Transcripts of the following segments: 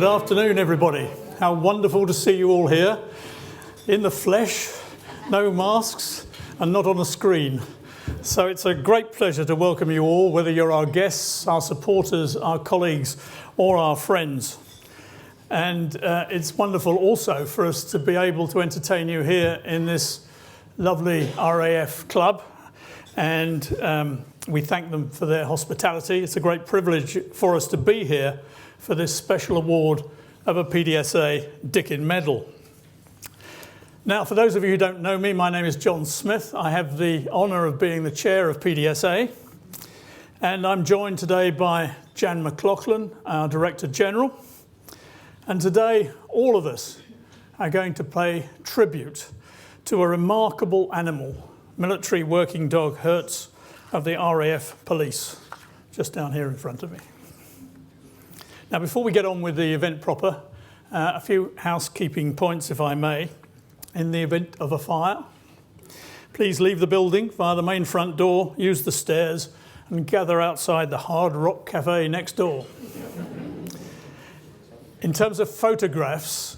Good afternoon, everybody. How wonderful to see you all here in the flesh, no masks, and not on a screen. So it's a great pleasure to welcome you all, whether you're our guests, our supporters, our colleagues, or our friends. And it's wonderful also for us to be able to entertain you here in this lovely RAF club. And we thank them for their hospitality. It's a great privilege for us to be here for this special award of a PDSA Dickin Medal. Now, for those of you who don't know me, my name is John Smith. I have the honour of being the chair of PDSA. And I'm joined today by Jan McLaughlin, our Director General. And today, all of us are going to pay tribute to a remarkable animal, military working dog Hertz of the RAF Police, just down here in front of me. Now, before we get on with the event proper, a few housekeeping points, if I may. In the event of a fire, please leave the building via the main front door, use the stairs, and gather outside the Hard Rock Cafe next door. In terms of photographs,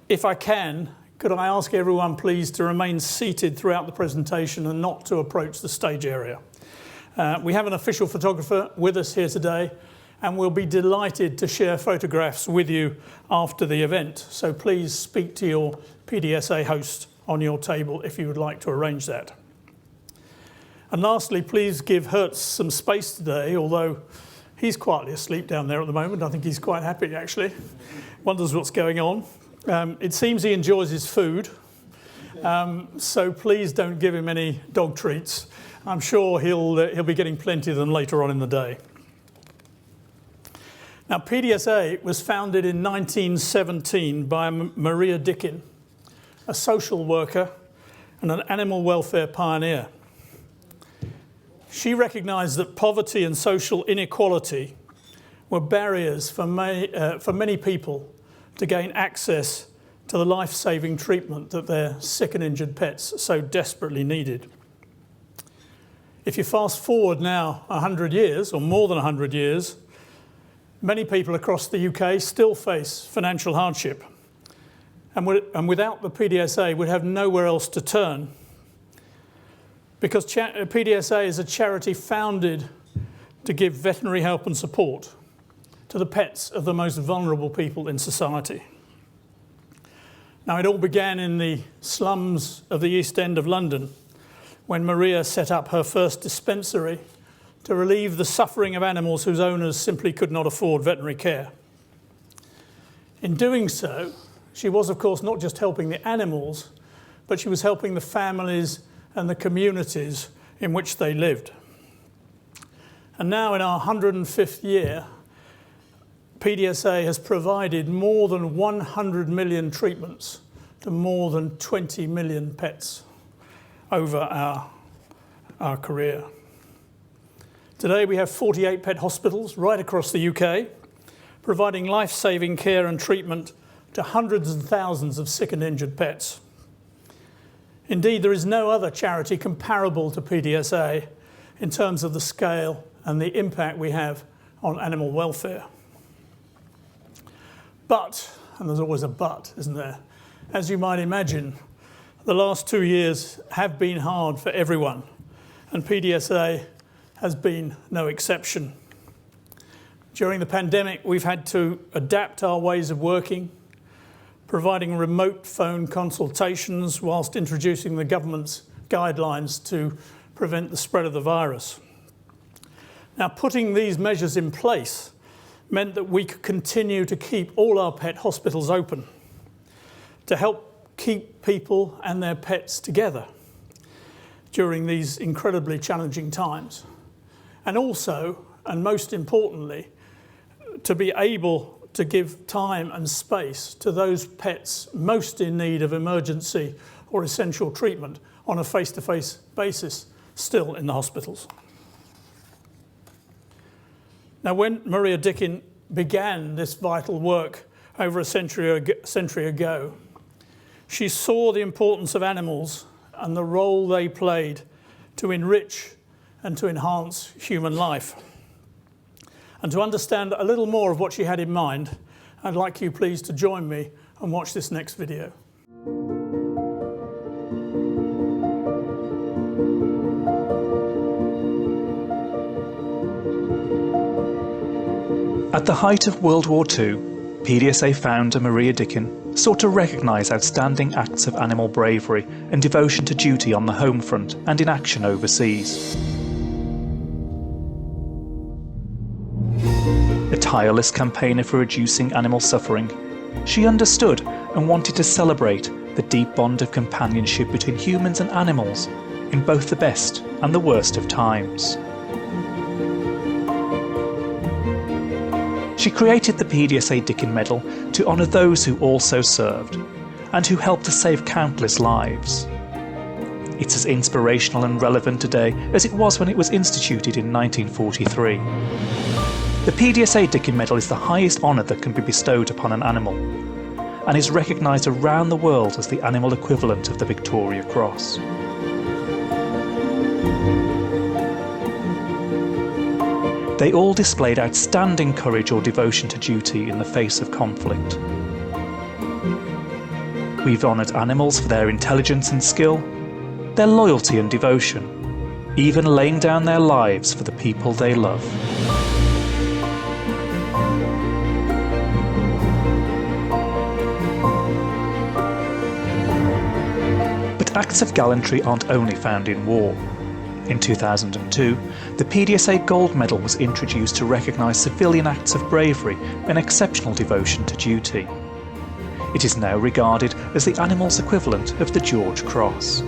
if I can, could I ask everyone please to remain seated throughout the presentation and not to approach the stage area. We have an official photographer with us here today, and we'll be delighted to share photographs with you after the event. So please speak to your PDSA host on your table if you would like to arrange that. And lastly, please give Hertz some space today, although he's quietly asleep down there at the moment. I think he's quite happy, actually. Wonders what's going on. It seems he enjoys his food, so please don't give him any dog treats. I'm sure he'll be getting plenty of them later on in the day. Now, PDSA was founded in 1917 by Maria Dickin, a social worker and an animal welfare pioneer. She recognised that poverty and social inequality were barriers for many people to gain access to the life-saving treatment that their sick and injured pets so desperately needed. If you fast forward now 100 years, or more than 100 years, many people across the UK still face financial hardship, and without the PDSA would have nowhere else to turn, because PDSA is a charity founded to give veterinary help and support to the pets of the most vulnerable people in society. Now, it all began in the slums of the East End of London when Maria set up her first dispensary to relieve the suffering of animals whose owners simply could not afford veterinary care. In doing so, she was, of course, not just helping the animals, but she was helping the families and the communities in which they lived. And now, in our 105th year, PDSA has provided more than 100 million treatments to more than 20 million pets over our career. Today we have 48 pet hospitals right across the UK, providing life-saving care and treatment to hundreds and thousands of sick and injured pets. Indeed, there is no other charity comparable to PDSA in terms of the scale and the impact we have on animal welfare. But, and there's always a but, isn't there? As you might imagine, the last 2 years have been hard for everyone, and PDSA has been no exception. During the pandemic, we've had to adapt our ways of working, providing remote phone consultations whilst introducing the government's guidelines to prevent the spread of the virus. Now, putting these measures in place meant that we could continue to keep all our pet hospitals open to help keep people and their pets together during these incredibly challenging times. And also, and most importantly, to be able to give time and space to those pets most in need of emergency or essential treatment on a face-to-face basis still in the hospitals. Now, when Maria Dickin began this vital work over a century ago, she saw the importance of animals and the role they played to enrich and to enhance human life. And to understand a little more of what she had in mind, I'd like you please to join me and watch this next video. At the height of World War II, PDSA founder Maria Dickin sought to recognise outstanding acts of animal bravery and devotion to duty on the home front and in action overseas. A tireless campaigner for reducing animal suffering, she understood and wanted to celebrate the deep bond of companionship between humans and animals in both the best and the worst of times. She created the PDSA Dickin Medal to honour those who also served and who helped to save countless lives. It's as inspirational and relevant today as it was when it was instituted in 1943. The PDSA Dickin Medal is the highest honour that can be bestowed upon an animal and is recognised around the world as the animal equivalent of the Victoria Cross. They all displayed outstanding courage or devotion to duty in the face of conflict. We've honoured animals for their intelligence and skill, their loyalty and devotion, even laying down their lives for the people they love. But acts of gallantry aren't only found in war. In 2002, the PDSA Gold Medal was introduced to recognise civilian acts of bravery and exceptional devotion to duty. It is now regarded as the animal's equivalent of the George Cross.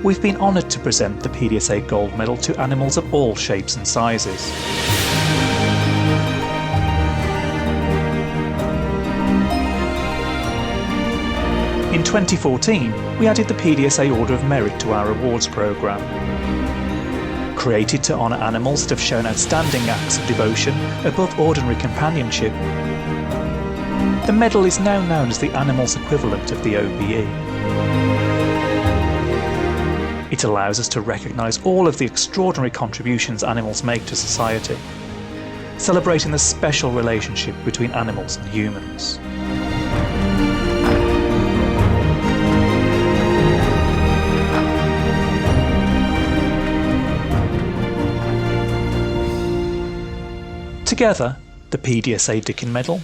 We've been honoured to present the PDSA Gold Medal to animals of all shapes and sizes. In 2014, we added the PDSA Order of Merit to our awards programme. Created to honour animals that have shown outstanding acts of devotion above ordinary companionship, the medal is now known as the animal's equivalent of the OBE. It allows us to recognise all of the extraordinary contributions animals make to society, celebrating the special relationship between animals and humans. Together, the PDSA Dickin Medal,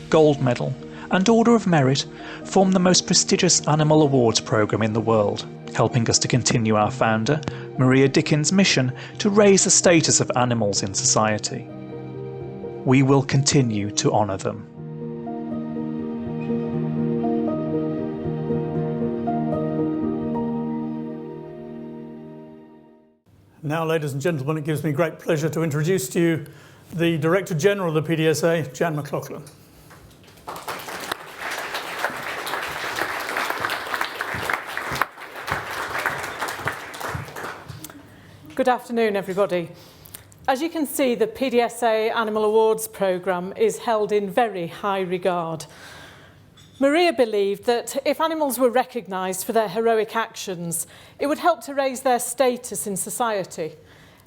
Gold Medal and Order of Merit form the most prestigious animal awards programme in the world, helping us to continue our founder, Maria Dickin's mission to raise the status of animals in society. We will continue to honour them. Now, ladies and gentlemen, it gives me great pleasure to introduce to you the Director General of the PDSA, Jan McLaughlin. Good afternoon, everybody. As you can see, the PDSA Animal Awards programme is held in very high regard. Maria believed that if animals were recognised for their heroic actions, it would help to raise their status in society,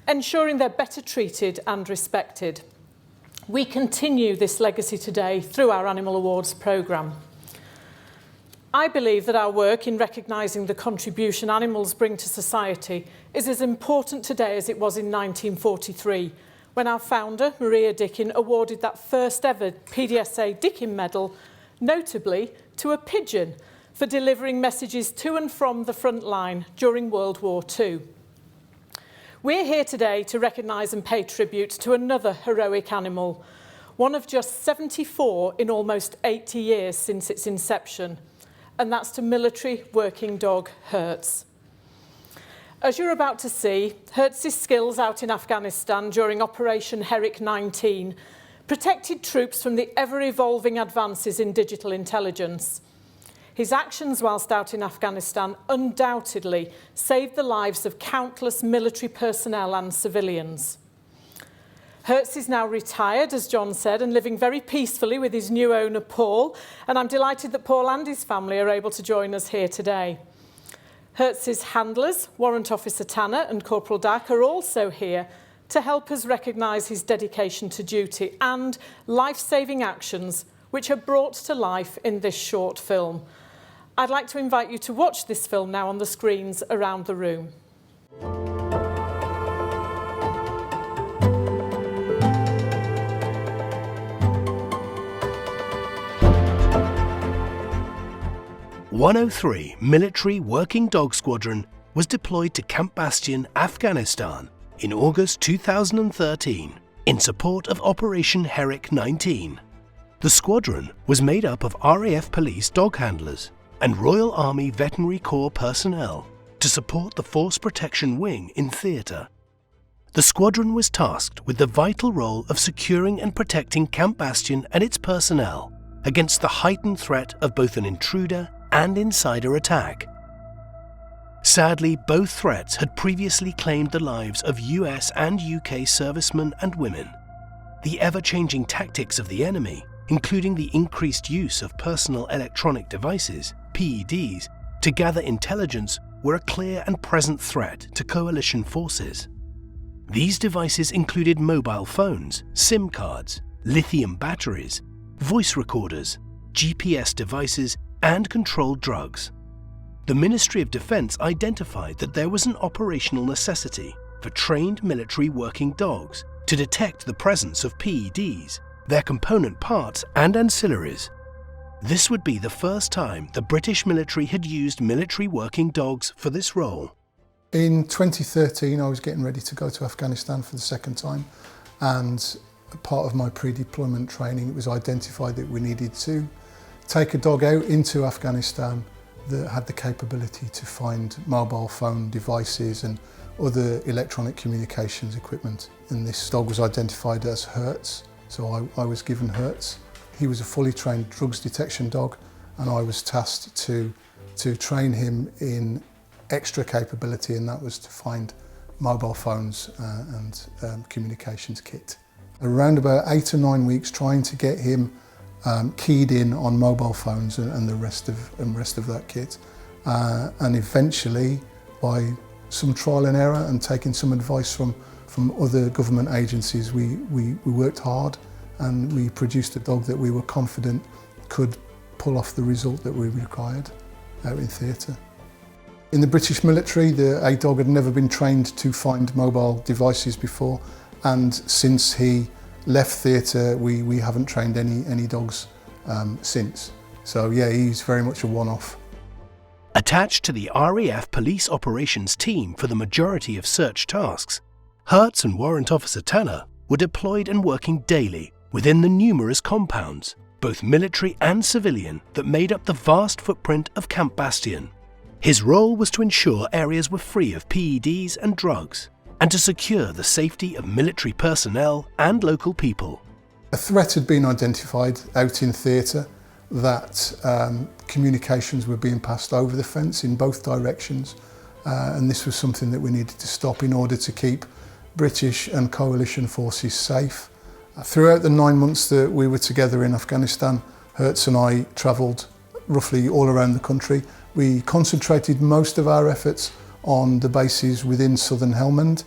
ensuring they're better treated and respected. We continue this legacy today through our Animal Awards programme. I believe that our work in recognising the contribution animals bring to society is as important today as it was in 1943, when our founder, Maria Dickin, awarded that first ever PDSA Dickin Medal, notably to a pigeon, for delivering messages to and from the front line during World War II. We're here today to recognise and pay tribute to another heroic animal, one of just 74 in almost 80 years since its inception, and that's to military working dog Hertz. As you're about to see, Hertz's skills out in Afghanistan during Operation Herrick 19 protected troops from the ever-evolving advances in digital intelligence. His actions whilst out in Afghanistan undoubtedly saved the lives of countless military personnel and civilians. Hertz is now retired, as John said, and living very peacefully with his new owner, Paul, and I'm delighted that Paul and his family are able to join us here today. Hertz's handlers, Warrant Officer Tanner and Corporal Dack, are also here to help us recognise his dedication to duty and life-saving actions which are brought to life in this short film. I'd like to invite you to watch this film now on the screens around the room. "103 Military Working Dog Squadron was deployed to Camp Bastion, Afghanistan in August 2013 in support of Operation Herrick 19. The squadron was made up of RAF police dog handlers and Royal Army Veterinary Corps personnel to support the Force Protection Wing in theatre. The squadron was tasked with the vital role of securing and protecting Camp Bastion and its personnel against the heightened threat of both an intruder and insider attack. Sadly, both threats had previously claimed the lives of US and UK servicemen and women. The ever-changing tactics of the enemy, including the increased use of personal electronic devices, PEDs, to gather intelligence, were a clear and present threat to coalition forces. These devices included mobile phones, SIM cards, lithium batteries, voice recorders, GPS devices, and controlled drugs. The Ministry of Defence identified that there was an operational necessity for trained military working dogs to detect the presence of PEDs, their component parts and ancillaries. This would be the first time the British military had used military working dogs for this role. In 2013, I was getting ready to go to Afghanistan for the second time, and part of my pre-deployment training, it was identified that we needed to take a dog out into Afghanistan that had the capability to find mobile phone devices and other electronic communications equipment. And this dog was identified as Hertz, so I was given Hertz. He was a fully trained drugs detection dog, and I was tasked to train him in extra capability, and that was to find mobile phones and communications kit. Around about 8 or 9 weeks trying to get him keyed in on mobile phones and the rest of that kit, and eventually, by some trial and error and taking some advice from other government agencies, we worked hard and we produced a dog that we were confident could pull off the result that we required out in theatre. In the British military, a dog had never been trained to find mobile devices before, and since he left theatre, we haven't trained any dogs since. So yeah, he's very much a one-off. Attached to the RAF police operations team for the majority of search tasks, Hertz and Warrant Officer Tanner were deployed and working daily within the numerous compounds, both military and civilian, that made up the vast footprint of Camp Bastion. His role was to ensure areas were free of PEDs and drugs, and to secure the safety of military personnel and local people. A threat had been identified out in theatre that communications were being passed over the fence in both directions, and this was something that we needed to stop in order to keep British and coalition forces safe. Throughout the 9 months that we were together in Afghanistan, Hertz and I travelled roughly all around the country. We concentrated most of our efforts on the bases within southern Helmand,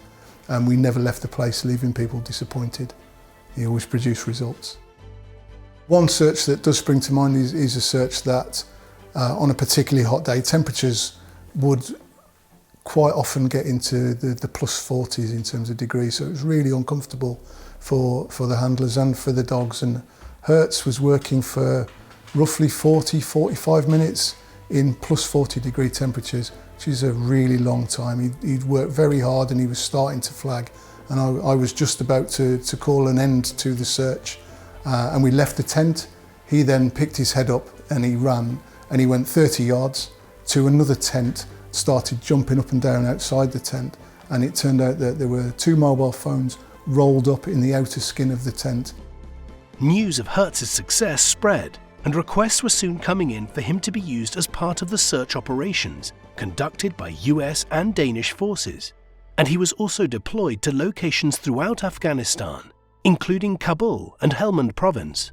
and we never left the place leaving people disappointed. He always produced results. One search that does spring to mind is a search that on a particularly hot day, temperatures would quite often get into the plus 40s in terms of degrees, so it was really uncomfortable for the handlers and for the dogs. And Hertz was working for roughly 40-45 minutes in plus 40 degree temperatures, which is a really long time. He'd worked very hard and he was starting to flag, and I was just about to call an end to the search, and we left the tent. He then picked his head up and he ran, and he went 30 yards to another tent, started jumping up and down outside the tent, and it turned out that there were 2 mobile phones rolled up in the outer skin of the tent. News of Hertz's success spread, and requests were soon coming in for him to be used as part of the search operations conducted by US and Danish forces, and he was also deployed to locations throughout Afghanistan, including Kabul and Helmand province.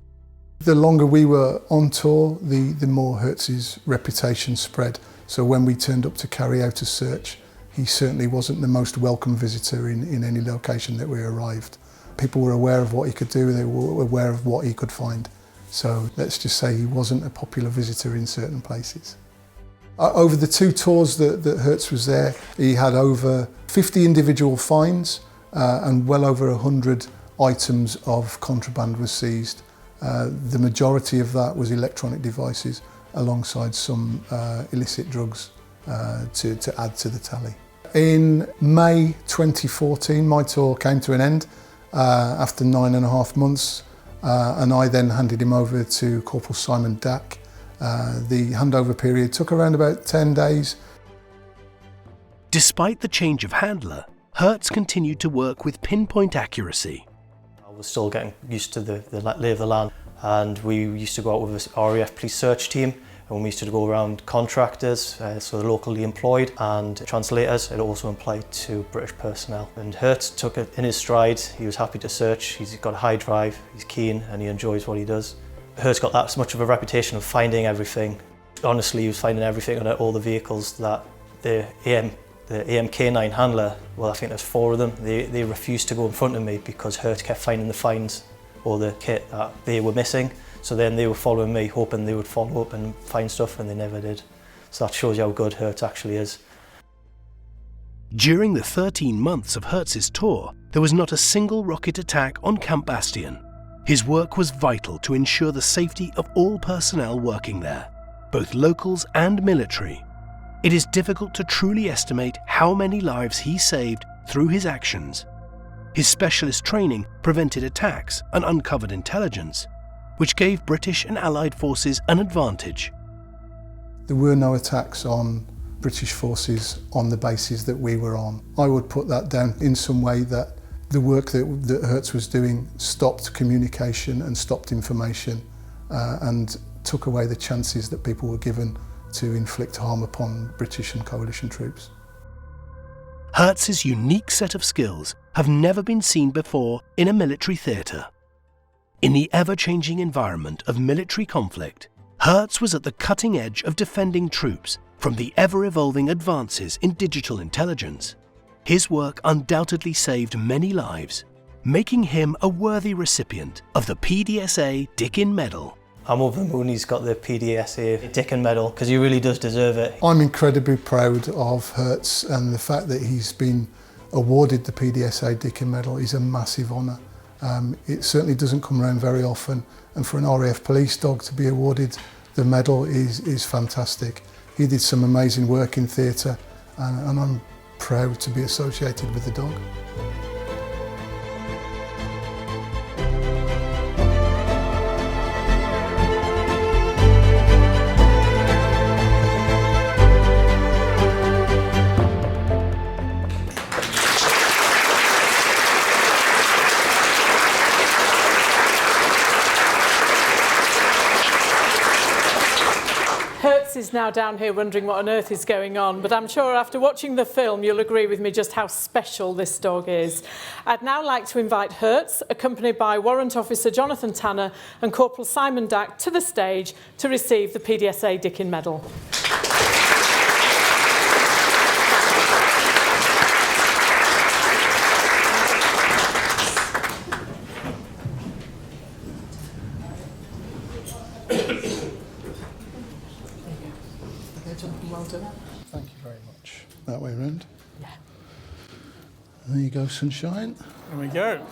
The longer we were on tour, the more Hertz's reputation spread. So when we turned up to carry out a search, he certainly wasn't the most welcome visitor in any location that we arrived. People were aware of what he could do, they were aware of what he could find. So let's just say he wasn't a popular visitor in certain places. Over the 2 tours that Hertz was there, he had over 50 individual fines and well over 100 items of contraband was seized. The majority of that was electronic devices alongside some illicit drugs to add to the tally. In May 2014, my tour came to an end after 9.5 months, and I then handed him over to Corporal Simon Dack. The handover period took around about 10 days. Despite the change of handler, Hertz continued to work with pinpoint accuracy. I was still getting used to the lay of the land, and we used to go out with this RAF police search team, and we used to go around contractors, so the locally employed, and translators. It also applied to British personnel. And Hertz took it in his stride. He was happy to search. He's got a high drive, he's keen, and he enjoys what he does. Hertz got that much of a reputation of finding everything. Honestly, he was finding everything on all the vehicles that the AMK9 handler, well, I think there's 4 of them, they refused to go in front of me because Hertz kept finding the fines or the kit that they were missing. So then they were following me, hoping they would follow up and find stuff, and they never did. So that shows you how good Hertz actually is. During the 13 months of Hertz's tour, there was not a single rocket attack on Camp Bastion. His work was vital to ensure the safety of all personnel working there, both locals and military. It is difficult to truly estimate how many lives he saved through his actions. His specialist training prevented attacks and uncovered intelligence, which gave British and Allied forces an advantage. There were no attacks on British forces on the bases that we were on. I would put that down in some way that the work that Hertz was doing stopped communication and stopped information and took away the chances that people were given to inflict harm upon British and coalition troops. Hertz's unique set of skills have never been seen before in a military theatre. In the ever-changing environment of military conflict, Hertz was at the cutting edge of defending troops from the ever-evolving advances in digital intelligence. His work undoubtedly saved many lives, making him a worthy recipient of the PDSA Dickin Medal. I'm over the moon he's got the PDSA Dickin Medal, because he really does deserve it. I'm incredibly proud of Hertz, and the fact that he's been awarded the PDSA Dickin Medal is a massive honour. It certainly doesn't come around very often, and for an RAF police dog to be awarded the medal is fantastic. He did some amazing work in theatre, and I'm proud to be associated with the dog. Hertz is now down here wondering what on earth is going on, but I'm sure after watching the film you'll agree with me just how special this dog is. I'd now like to invite Hertz, accompanied by Warrant Officer Jonathan Tanner and Corporal Simon Dack, to the stage to receive the PDSA Dickin Medal. Well done. Thank you very much. That way around. Yeah. There you go, sunshine. There we go.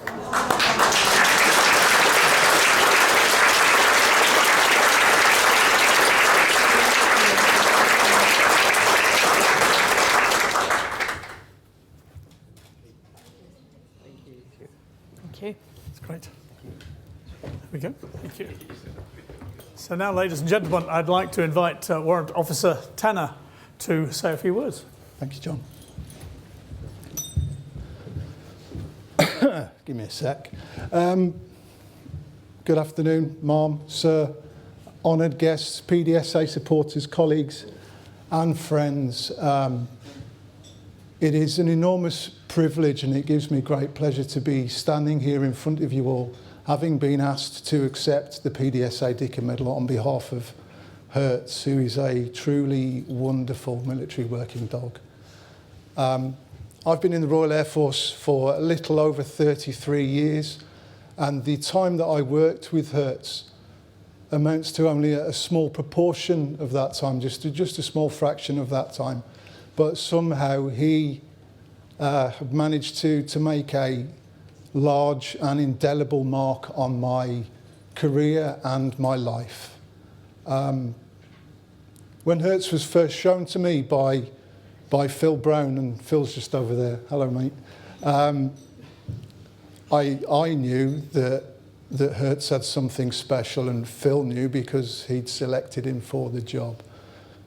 Thank you. That's great. There we go. Thank you. So now, ladies and gentlemen, I'd like to invite Warrant Officer Tanner to say a few words. Thank you, John. Give me a sec. Good afternoon, Ma'am, Sir, honoured guests, PDSA supporters, colleagues and friends. It is an enormous privilege and it gives me great pleasure to be standing here in front of you all, having been asked to accept the PDSA Dickin Medal on behalf of Hertz, who is a truly wonderful military working dog. I've been in the Royal Air Force for a little over 33 years, and the time that I worked with Hertz amounts to only a small proportion of that time, just a small fraction of that time. But somehow he had managed to make a large and indelible mark on my career and my life. When Hertz was first shown to me by Phil Brown, and Phil's just over there, hello mate, I knew that Hertz had something special, and Phil knew because he'd selected him for the job.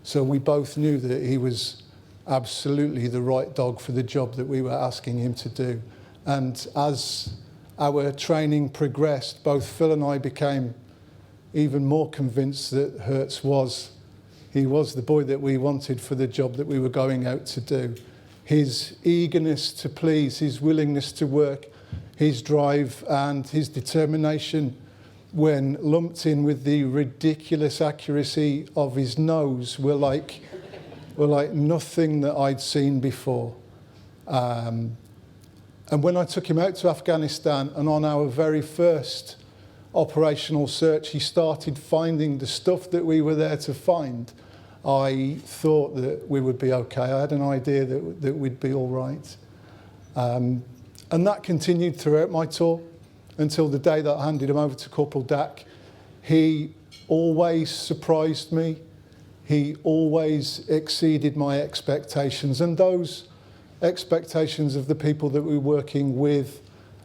So we both knew that he was absolutely the right dog for the job that we were asking him to do. And as our training progressed, both Phil and I became even more convinced that Hertz was the boy that we wanted for the job that we were going out to do. His eagerness to please, his willingness to work, his drive and his determination, when lumped in with the ridiculous accuracy of his nose, were like nothing that I'd seen before. And when I took him out to Afghanistan, and on our very first operational search, he started finding the stuff that we were there to find, I thought that we would be okay. I had an idea that we'd be all right. And that continued throughout my tour until the day that I handed him over to Corporal Dack. He always surprised me. He always exceeded my expectations, and those expectations of the people that we were working with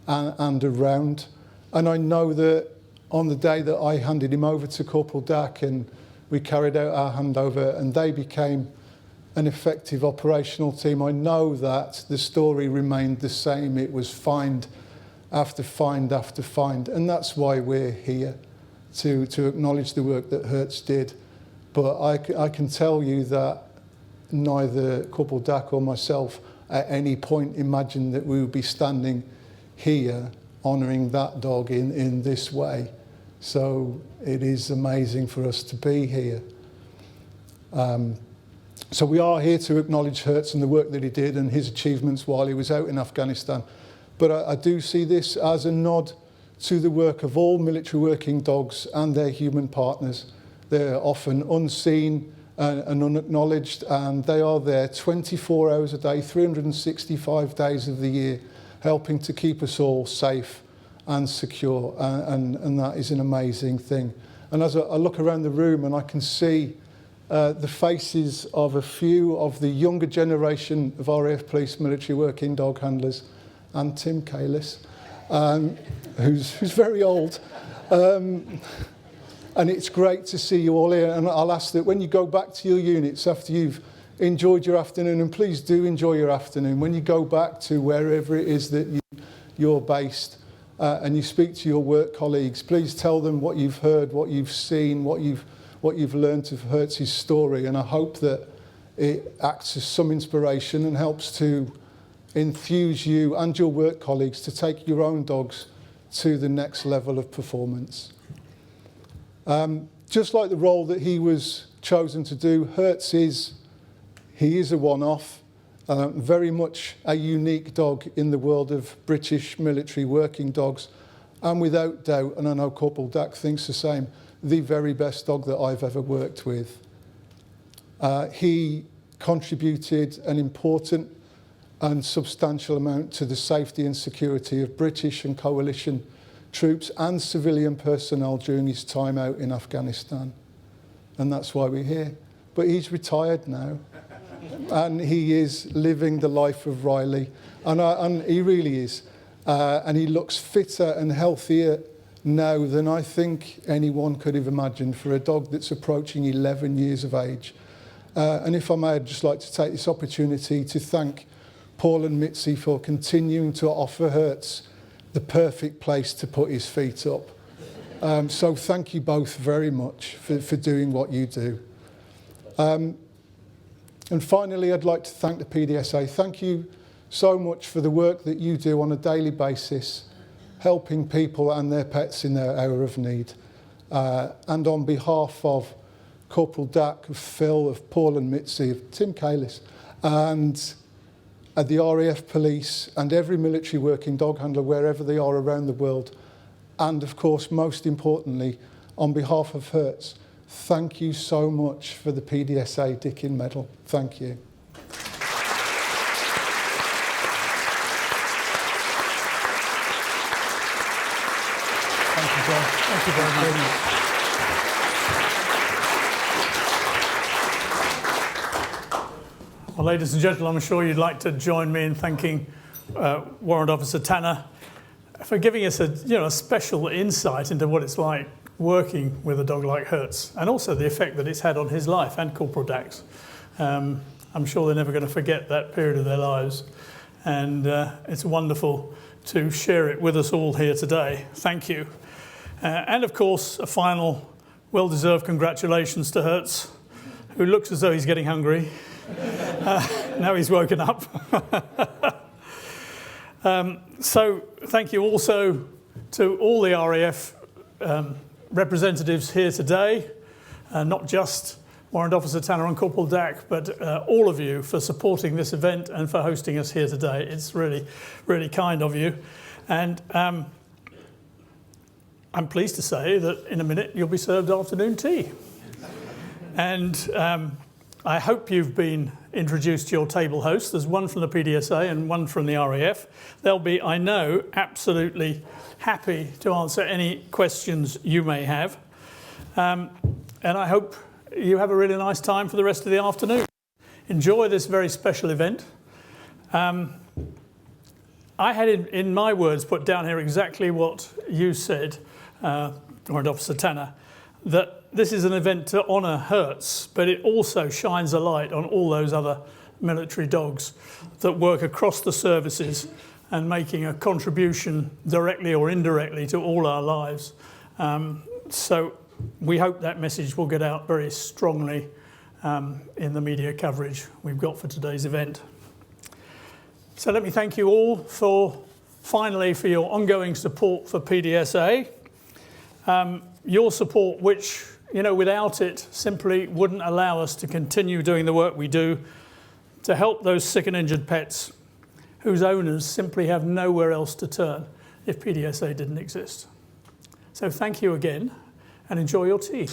and around. And I know that on the day that I handed him over to Corporal Dack and we carried out our handover and they became an effective operational team, I know that the story remained the same. It was find after find after find, and that's why we're here, to acknowledge the work that Hertz did. But I can tell you that neither Corporal Dack or myself at any point imagined that we would be standing here honouring that dog in this way. So it is amazing for us to be here. So we are here to acknowledge Hertz and the work that he did and his achievements while he was out in Afghanistan. But I do see this as a nod to the work of all military working dogs and their human partners. They're often unseen and unacknowledged, and they are there 24 hours a day, 365 days of the year, helping to keep us all safe and secure, and that is an amazing thing. And as I look around the room and I can see the faces of a few of the younger generation of RAF Police military working dog handlers, and Tim Kalis, who's very old. And it's great to see you all here. And I'll ask that when you go back to your units after you've enjoyed your afternoon, and please do enjoy your afternoon, when you go back to wherever it is that you're based and you speak to your work colleagues, please tell them what you've heard, what you've seen, what you've learned of Hertz's story. And I hope that it acts as some inspiration and helps to enthuse you and your work colleagues to take your own dogs to the next level of performance. Just like the role that he was chosen to do, Hertz is a one-off, very much a unique dog in the world of British military working dogs, and without doubt, and I know Corporal Dack thinks the same, the very best dog that I've ever worked with. He contributed an important and substantial amount to the safety and security of British and coalition troops and civilian personnel during his time out in Afghanistan. And that's why we're here. But he's retired now. And he is living the life of Riley. And he really is. And he looks fitter and healthier now than I think anyone could have imagined for a dog that's approaching 11 years of age. And if I may, I'd just like to take this opportunity to thank Paul and Mitzi for continuing to offer Hertz the perfect place to put his feet up. So thank you both very much for doing what you do. And finally, I'd like to thank the PDSA. Thank you so much for the work that you do on a daily basis, helping people and their pets in their hour of need. And on behalf of Corporal Dack, of Phil, of Paul and Mitzi, of Tim Kalis, and at the RAF Police and every military working dog handler wherever they are around the world, and of course most importantly on behalf of Hertz, thank you so much for the PDSA Dickin medal. Thank you. Thank you, John. Thank you very much. Well, ladies and gentlemen, I'm sure you'd like to join me in thanking Warrant Officer Tanner for giving us a special insight into what it's like working with a dog like Hertz, and also the effect that it's had on his life and Corporal Dack's. I'm sure they're never going to forget that period of their lives, and it's wonderful to share it with us all here today. Thank you. And of course, a final well-deserved congratulations to Hertz, who looks as though he's getting hungry. Now he's woken up. So thank you also to all the RAF representatives here today, not just Warrant Officer Tanner and Corporal Dack, but all of you for supporting this event and for hosting us here today. It's really, really kind of you. And I'm pleased to say that in a minute you'll be served afternoon tea. And I hope you've been introduced to your table hosts. There's one from the PDSA and one from the RAF. They'll be, I know, absolutely happy to answer any questions you may have. And I hope you have a really nice time for the rest of the afternoon. Enjoy this very special event. I had, in my words, put down here exactly what you said, Warrant Officer Tanner, that this is an event to honour Hertz, but it also shines a light on all those other military dogs that work across the services and making a contribution directly or indirectly to all our lives. So we hope that message will get out very strongly in the media coverage we've got for today's event. So let me thank you all finally for your ongoing support for PDSA. Your support, which, without it, simply wouldn't allow us to continue doing the work we do to help those sick and injured pets whose owners simply have nowhere else to turn if PDSA didn't exist. So thank you again, and enjoy your tea.